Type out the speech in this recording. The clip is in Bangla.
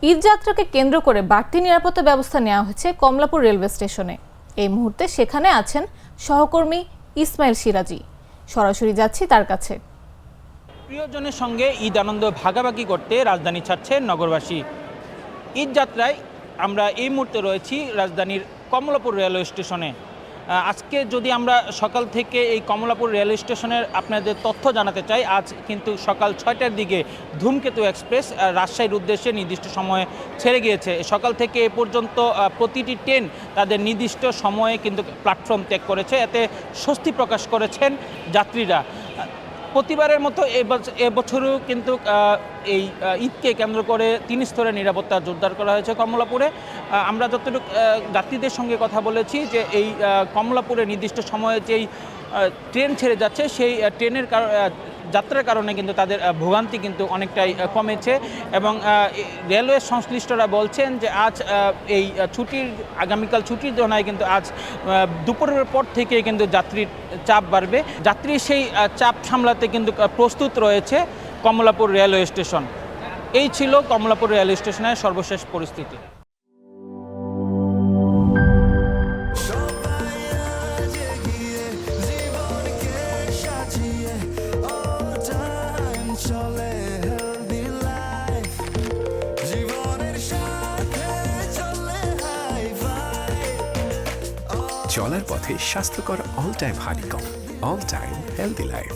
ঈদযাত্রাকে কেন্দ্র করে বাড়তি নিরাপত্তা ব্যবস্থা নেওয়া হয়েছে কমলাপুর রেলওয়ে স্টেশনে। এই মুহূর্তে সেখানে আছেন সহকর্মী ইসমাইল সিরাজি। সরাসরি যাচ্ছি তার কাছে। প্রিয়জনের সঙ্গে ঈদ আনন্দ ভাগাভাগি করতে রাজধানী ছাড়ছেন নগরবাসী। ঈদযাত্রায় আমরা এই মুহূর্তে রয়েছি রাজধানীর কমলাপুর রেলওয়ে স্টেশনে। আজকে যদি আমরা সকাল থেকে এই কমলাপুর রেলওয়ে স্টেশনের আপনাদের তথ্য জানাতে চাই, আজ কিন্তু সকাল 6টার দিকে ধূমকেতু এক্সপ্রেস রাজশাহীর উদ্দেশ্যে নির্দিষ্ট সময়ে ছেড়ে গিয়েছে। সকাল থেকে এ পর্যন্ত প্রতিটি ট্রেন তাদের নির্দিষ্ট সময়ে কিন্তু প্ল্যাটফর্ম ত্যাগ করেছে। এতে স্বস্তি প্রকাশ করেছেন যাত্রীরা। প্রতিবারের মতো এবছরও কিন্তু এই ঈদকে কেন্দ্র করে 3 স্তরের নিরাপত্তা জোরদার করা হয়েছে কমলাপুরে। আমরা যতটুকু যাত্রীদের সঙ্গে কথা বলেছি যে এই কমলাপুরে নির্দিষ্ট সময়ে যেই ট্রেন ছেড়ে যাচ্ছে সেই ট্রেনের যাত্রার কারণে কিন্তু তাদের ভোগান্তি কিন্তু অনেকটাই কমেছে এবং রেলওয়ে সংশ্লিষ্টরা বলছেন যে আজ এই আগামীকাল ছুটির জন্য কিন্তু আজ দুপুরের পর থেকে কিন্তু যাত্রীর চাপ বাড়বে। যাত্রী সেই চাপ সামলাতে কিন্তু প্রস্তুত রয়েছে কমলাপুর রেলওয়ে স্টেশন। এই ছিল কমলাপুর রেলওয়ে স্টেশনের সর্বশেষ পরিস্থিতি। চলার পথে স্বাস্থ্যকর all time honeycomb, all time healthy life.